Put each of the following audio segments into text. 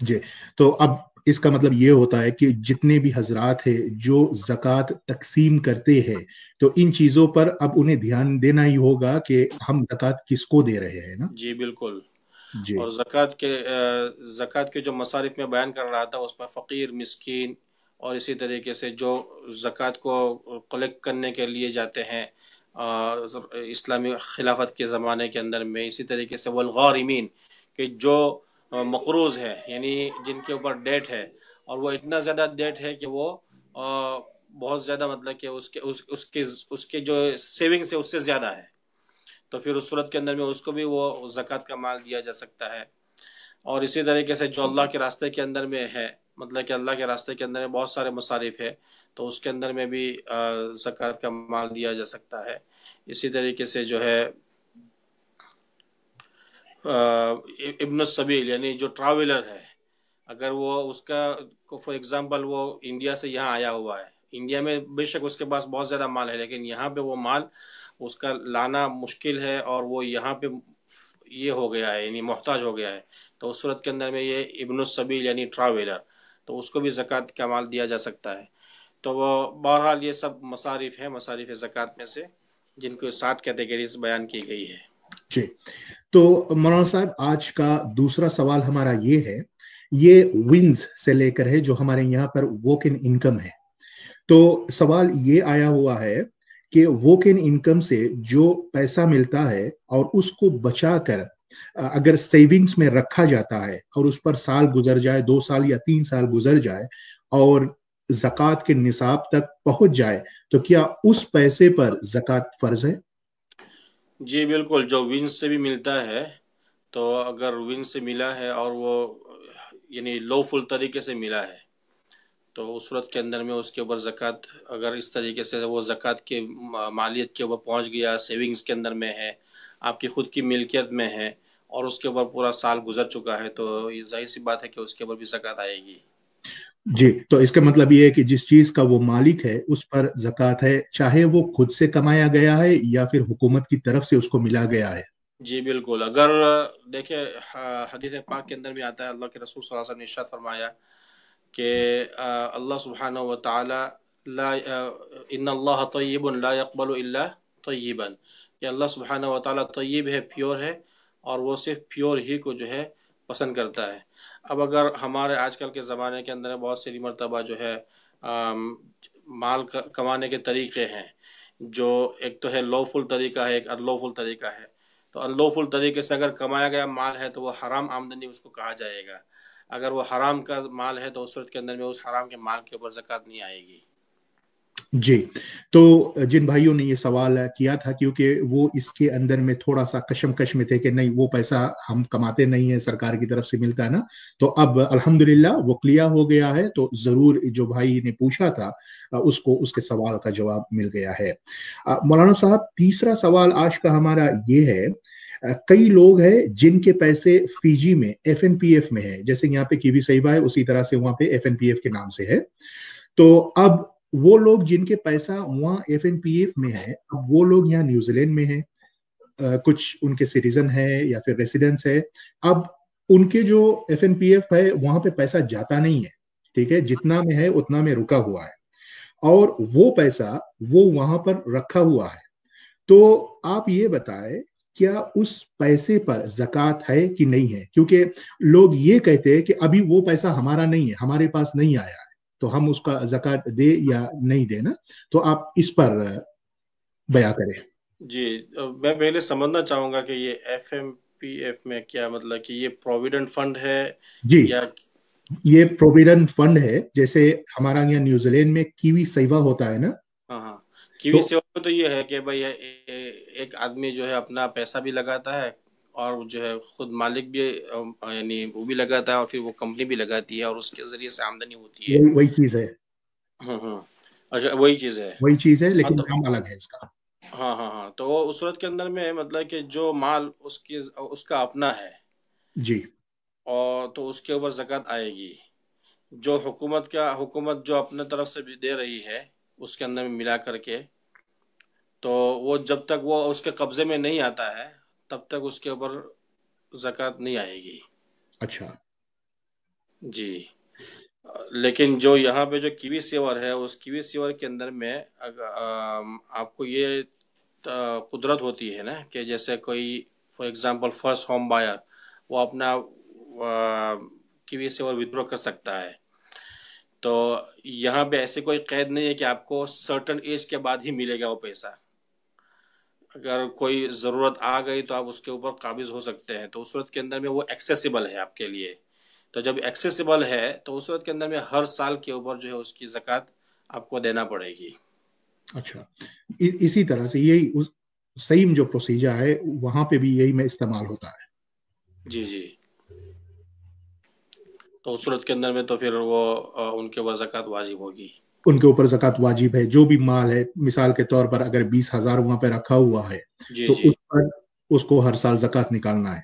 جی، تو اب اس کا مطلب یہ ہوتا ہے کہ جتنے بھی حضرات ہیں جو زکوٰۃ تقسیم کرتے ہیں تو ان چیزوں پر اب انہیں دھیان دینا ہی ہوگا کہ ہم زکوٰۃ کس کو دے رہے ہیں نا. جی بالکل. جی اور زکوٰۃ کے جو مصارف میں بیان کر رہا تھا اس میں فقیر، مسکین، اور اسی طریقے سے جو زکوٰۃ کو کلیکٹ کرنے کے لیے جاتے ہیں اسلامی خلافت کے زمانے کے اندر میں، اسی طریقے سے والغارمین، کہ جو مقروض ہے، یعنی جن کے اوپر ڈیٹ ہے اور وہ اتنا زیادہ ڈیٹ ہے کہ وہ بہت زیادہ، مطلب کہ اس کے جو سیونگز ہے اس سے زیادہ ہے، تو پھر اس صورت کے اندر میں اس کو بھی وہ زکوٰۃ کا مال دیا جا سکتا ہے. اور اسی طریقے سے جو اللہ کے راستے کے اندر میں ہے، مطلب کہ اللہ کے راستے کے اندر میں بہت سارے مصارف ہے، تو اس کے اندر میں بھی زکوٰۃ کا مال دیا جا سکتا ہے. اسی طریقے سے جو ہے ابن السبیل، یعنی جو ٹراولر ہے، اگر وہ اس کا فار ایگزامپل وہ انڈیا سے یہاں آیا ہوا ہے، انڈیا میں بے شک اس کے پاس بہت زیادہ مال ہے، لیکن یہاں پہ وہ مال اس کا لانا مشکل ہے اور وہ یہاں پہ یہ ہو گیا ہے، یعنی محتاج ہو گیا ہے، تو اس صورت کے اندر میں یہ ابن السبیل یعنی ٹراولر، تو اس کو بھی زکوٰۃ کا مال دیا جا سکتا ہے. تو وہ بہرحال یہ سب مصارف ہیں، مصارف زکوٰۃ میں سے، جن کو 60 کیٹیگریز بیان کی گئی ہے. جی، تو مولانا صاحب آج کا دوسرا سوال ہمارا یہ ہے، یہ ونز سے لے کر ہے جو ہمارے یہاں پر ووک ان انکم ہے. تو سوال یہ آیا ہوا ہے کہ ووک ان انکم سے جو پیسہ ملتا ہے اور اس کو بچا کر اگر سیونگز میں رکھا جاتا ہے اور اس پر سال گزر جائے، 2 سال یا 3 سال گزر جائے اور زکوٰۃ کے نصاب تک پہنچ جائے، تو کیا اس پیسے پر زکوٰۃ فرض ہے؟ جی بالکل، جو ونز سے بھی ملتا ہے، تو اگر ونز سے ملا ہے اور وہ یعنی لو فل طریقے سے ملا ہے، تو اس صورت کے اندر میں اس کے اوپر زکوٰۃ، اگر اس طریقے سے وہ زکوٰۃ کے مالیت کے اوپر پہنچ گیا، سیونگز کے اندر میں ہے، آپ کی خود کی ملکیت میں ہے، اور اس کے اوپر پورا سال گزر چکا ہے، تو یہ ظاہر سی بات ہے کہ اس کے اوپر بھی زکوٰۃ آئے گی. جی، تو اس کا مطلب یہ ہے کہ جس چیز کا وہ مالک ہے اس پر زکوٰۃ ہے، چاہے وہ خود سے کمایا گیا ہے یا پھر حکومت کی طرف سے اس کو ملا گیا ہے. جی بالکل. اگر دیکھیں حدیث پاک کے اندر بھی آتا ہے، اللہ کے رسول صلی اللہ علیہ وسلم نے ارشاد فرمایا کہ اللہ سبحانہ و تعالی لا ان اللہ طیب لا يقبل الا طیبا، کہ اللہ سبحانہ و تعالی طیب ہے، پیور ہے، اور وہ صرف پیور ہی کو جو ہے پسند کرتا ہے. اب اگر ہمارے آج کل کے زمانے کے اندر بہت سی مرتبہ جو ہے مال کمانے کے طریقے ہیں، جو ایک تو ہے لو فل طریقہ ہے، ایک ان لو فل طریقہ ہے. تو ان لو فل طریقے سے اگر کمایا گیا مال ہے تو وہ حرام آمدنی اس کو کہا جائے گا. اگر وہ حرام کا مال ہے تو اس صورت کے اندر میں اس حرام کے مال کے اوپر زکوٰۃ نہیں آئے گی. جی، تو جن بھائیوں نے یہ سوال کیا تھا کیونکہ وہ اس کے اندر میں تھوڑا سا کشمکش میں تھے کہ نہیں وہ پیسہ ہم کماتے نہیں ہیں، سرکار کی طرف سے ملتا ہے نا، تو اب الحمدللہ وہ کلیئر ہو گیا ہے. تو ضرور جو بھائی نے پوچھا تھا اس کو اس کے سوال کا جواب مل گیا ہے. مولانا صاحب تیسرا سوال آج کا ہمارا یہ ہے، کئی لوگ ہیں جن کے پیسے فیجی میں ایف این پی ایف میں ہے، جیسے یہاں پہ کیوی سیوا ہے اسی طرح سے وہاں پہ ایف این پی ایف کے نام سے ہے. تو اب وہ لوگ جن کے پیسہ وہاں ایف این پی ایف میں ہے، اب وہ لوگ یہاں نیوزی لینڈ میں ہیں، کچھ ان کے سٹیزن ہے یا پھر ریسیڈنس ہے. اب ان کے جو ایف این پی ایف ہے وہاں پہ پیسہ جاتا نہیں ہے، ٹھیک ہے، جتنا میں ہے اتنا میں رکا ہوا ہے، اور وہ پیسہ وہ وہاں پر رکھا ہوا ہے. تو آپ یہ بتائیں کیا اس پیسے پر زکوٰۃ ہے کہ نہیں ہے؟ کیونکہ لوگ یہ کہتے ہیں کہ ابھی وہ پیسہ ہمارا نہیں ہے، ہمارے پاس نہیں آیا ہے، تو ہم اس کا زکوٰۃ دے یا نہیں دینا. تو آپ اس پر بیان کریں. جی، میں پہلے سمجھنا چاہوں گا کہ یہ ایف ایم پی ایف میں کیا مطلب کہ یہ پروویڈنٹ فنڈ ہے جی، یا یہ پروویڈنٹ فنڈ ہے، جیسے ہمارا یہاں نیوزی لینڈ میں کیوی سیوا ہوتا ہے نا. ہاں ہاں، کیوی تو سیوا میں تو یہ ہے کہ بھائی ایک آدمی جو ہے اپنا پیسہ بھی لگاتا ہے اور جو ہے خود مالک بھی یعنی وہ بھی لگاتا ہے اور پھر وہ کمپنی بھی لگاتی ہے اور اس کے ذریعے سے آمدنی ہوتی ہے. وہی چیز ہے، ہاں، اچھا وہی چیز ہے. وہی چیز ہے ہاں لیکن تو نام الگ ہے اس کا. ہاں تو وہ اس صورت کے اندر میں مطلب کہ جو مال اس کا اپنا ہے، جی اور تو اس کے اوپر زکوٰۃ آئے گی. جو حکومت جو اپنے طرف سے بھی دے رہی ہے اس کے اندر میں ملا کر کے، تو وہ جب تک وہ اس کے قبضے میں نہیں آتا ہے تب تک اس کے اوپر زکوٰۃ نہیں آئے گی. اچھا. جی لیکن جو یہاں پہ جو کیوی سیور ہے اس کیوی سیور کے اندر میں آپ کو یہ قدرت ہوتی ہے نا کہ جیسے کوئی for example first home buyer وہ اپنا کیوی سیور ودرو کر سکتا ہے. تو یہاں پہ ایسے کوئی قید نہیں ہے کہ آپ کو سرٹن ایج کے بعد ہی ملے گا وہ پیسہ. اگر کوئی ضرورت آ گئی تو آپ اس کے اوپر قابض ہو سکتے ہیں, تو اس صورت کے اندر میں وہ ایکسیسیبل ہے آپ کے لیے. تو جب ایکسیسیبل ہے تو اس وقت کے اندر میں ہر سال کے اوپر جو ہے اس کی زکوٰۃ آپ کو دینا پڑے گی. اچھا, اسی طرح سے یہی سیم جو پروسیجر ہے وہاں پہ بھی یہی میں استعمال ہوتا ہے. جی جی. تو اس صورت کے اندر میں تو پھر وہ ان کے اوپر زکوٰۃ واجب ہوگی. ان کے اوپر زکوٰۃ واجب ہے. جو بھی مال ہے, مثال کے طور پر اگر 20,000 وہاں پہ رکھا ہوا ہے جی تو جی. اس پر اس کو ہر سال زکوٰۃ نکالنا ہے.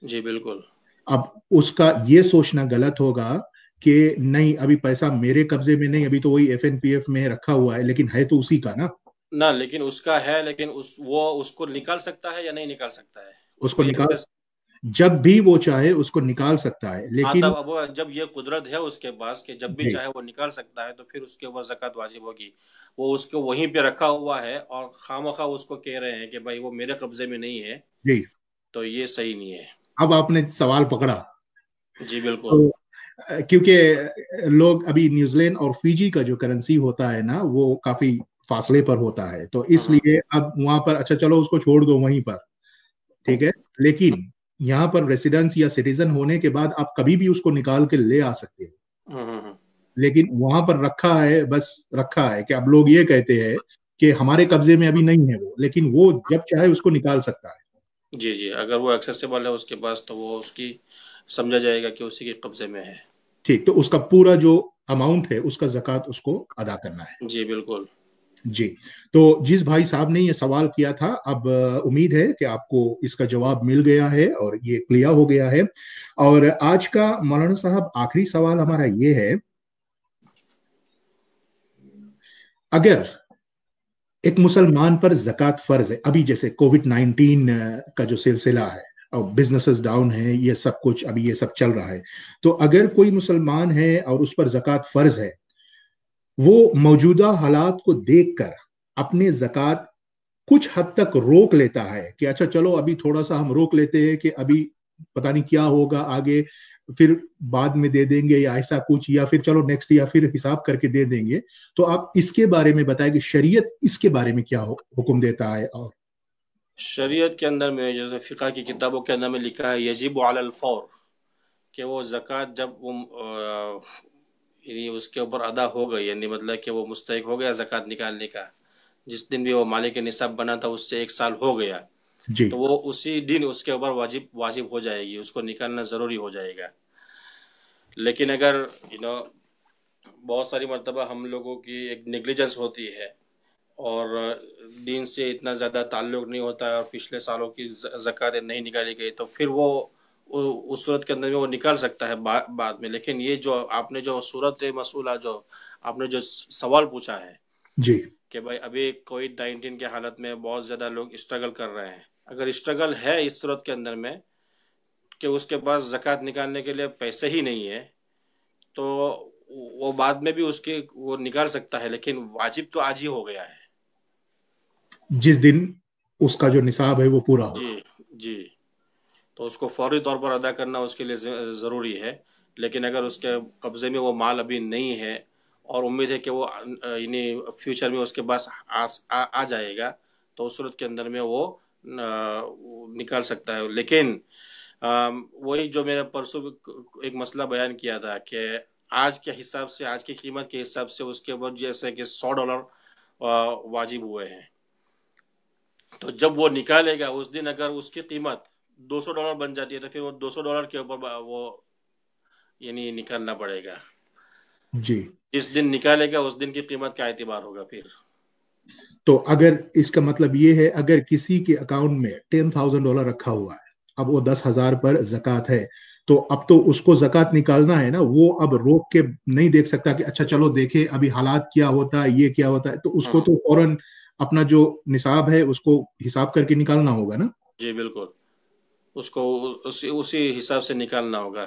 جی بالکل. اب اس کا یہ سوچنا غلط ہوگا کہ نہیں ابھی پیسہ میرے قبضے میں نہیں, ابھی تو وہی FNPF میں رکھا ہوا ہے, لیکن ہے تو اسی کا نا. نہ لیکن اس کا ہے, لیکن وہ اس کو نکال سکتا ہے یا نہیں نکال سکتا ہے, اس اس کو کو یہ نکال, جب بھی وہ چاہے اس کو نکال سکتا ہے, ہاں لیکن تب اب جب یہ قدرت ہے اس کے پاس کہ جب بھی جی چاہے وہ نکال سکتا ہے تو پھر اس کے اوپر زکوٰۃ واجب ہوگی. وہ اس کو وہیں پہ رکھا ہوا ہے اور خواہ اس کو کہہ رہے ہیں کہ بھائی وہ میرے قبضے میں نہیں ہے, جی. تو یہ صحیح نہیں ہے. اب آپ نے سوال پکڑا. جی بالکل. تو کیونکہ لوگ ابھی نیوزی لینڈ اور فیجی کا جو کرنسی ہوتا ہے نا وہ کافی فاصلے پر ہوتا ہے, تو اس ہاں لیے اب وہاں پر اچھا چلو اس کو چھوڑ دو وہیں پر, ٹھیک ہے, لیکن یہاں پر ریسیڈنس یا سٹیزن ہونے کے بعد آپ کبھی بھی اس کو نکال کے لے آ سکتے ہو. ہاں. لیکن وہاں پر رکھا ہے, بس رکھا ہے کہ اب لوگ یہ کہتے ہیں کہ ہمارے قبضے میں ابھی نہیں ہے وہ, لیکن وہ جب چاہے اس کو نکال سکتا ہے. جی جی, اگر وہ ایکسیسیبل ہے اس کے پاس تو وہ اس کی سمجھا جائے گا کہ اسی کے قبضے میں ہے. ٹھیک, تو اس کا پورا جو اماؤنٹ ہے اس کا زکوٰۃ اس کو ادا کرنا ہے. جی بالکل. جی. تو جس بھائی صاحب نے یہ سوال کیا تھا, اب امید ہے کہ آپ کو اس کا جواب مل گیا ہے اور یہ کلیئر ہو گیا ہے. اور آج کا مولانا صاحب آخری سوال ہمارا یہ ہے, اگر ایک مسلمان پر زکوٰۃ فرض ہے, ابھی جیسے کووڈ-19 کا جو سلسلہ ہے اور بزنسز ڈاؤن ہیں, یہ سب کچھ ابھی یہ سب چل رہا ہے, تو اگر کوئی مسلمان ہے اور اس پر زکوٰۃ فرض ہے, وہ موجودہ حالات کو دیکھ کر اپنے زکوٰۃ کچھ حد تک روک لیتا ہے کہ اچھا چلو ابھی تھوڑا سا ہم روک لیتے ہیں کہ ابھی پتہ نہیں کیا ہوگا آگے, پھر بعد میں دے دیں گے یا ایسا کچھ, یا پھر چلو نیکسٹ یا پھر حساب کر کے دے دیں گے, تو آپ اس کے بارے میں بتائیں کہ شریعت اس کے بارے میں کیا حکم دیتا ہے. اور شریعت کے اندر میں جیسے فقہ کی کتابوں کے اندر میں لکھا ہے یجب علی الفور, کہ وہ زکوٰۃ جب وہ یعنی اس کے اوپر ادا ہو گئی, یعنی مطلب کہ وہ مستحق ہو گیا زکوٰۃ نکالنے کا, جس دن بھی وہ مالک نصاب بنا تھا اس سے 1 سال ہو گیا, جی تو وہ اسی دن اس کے اوپر واجب ہو جائے گی, اس کو نکالنا ضروری ہو جائے گا. لیکن اگر بہت ساری مرتبہ ہم لوگوں کی ایک نیگلیجنس ہوتی ہے اور دین سے اتنا زیادہ تعلق نہیں ہوتا ہے اور پچھلے سالوں کی زکوٰۃ نہیں نکالی گئی, تو پھر وہ اس صورت کے اندر میں وہ نکال سکتا ہے بعد میں. لیکن یہ جو آپ نے جو صورت مسئولہ جو آپ نے جو سوال پوچھا ہے جی کہ بھائی ابھی کووڈ-19 کے حالت میں بہت زیادہ لوگ اسٹرگل کر رہے ہیں, اگر اسٹرگل ہے اس صورت کے اندر میں کہ اس کے پاس زکوٰۃ نکالنے کے لیے پیسے ہی نہیں ہے, تو وہ بعد میں بھی اس کے وہ نکال سکتا ہے, لیکن واجب تو آج ہی ہو گیا ہے. جس دن اس کا جو نصاب ہے وہ پورا ہو. جی جی, تو اس کو فوری طور پر ادا کرنا اس کے لیے ضروری ہے. لیکن اگر اس کے قبضے میں وہ مال ابھی نہیں ہے اور امید ہے کہ وہ یعنی فیوچر میں اس کے پاس آ جائے گا, تو اس صورت کے اندر میں وہ نکال سکتا ہے. لیکن وہی جو میں نے پرسوں ایک مسئلہ بیان کیا تھا کہ آج کے حساب سے, آج کی قیمت کے حساب سے اس کے اوپر جیسے کہ $100 واجب ہوئے ہیں, تو جب وہ نکالے گا اس دن اگر اس کی قیمت $200 بن جاتی ہے, تو پھر وہ $200 کے اوپر وہ یعنی نکالنا پڑے گا. جی, جس دن نکالے گا اس دن کی قیمت کا اعتبار ہوگا پھر. تو اگر اس کا مطلب یہ ہے اگر کسی کے اکاؤنٹ میں $10,000 رکھا ہوا ہے, اب وہ 10,000 پر زکوٰۃ ہے, تو اب تو اس کو زکوٰۃ نکالنا ہے نا, وہ اب روک کے نہیں دیکھ سکتا کہ اچھا چلو دیکھے ابھی حالات کیا ہوتا ہے, یہ کیا ہوتا ہے, تو اس کو تو فوراً اپنا جو نصاب ہے اس کو حساب کر کے نکالنا ہوگا نا. جی بالکل, اس کو اسی حساب سے نکالنا ہوگا.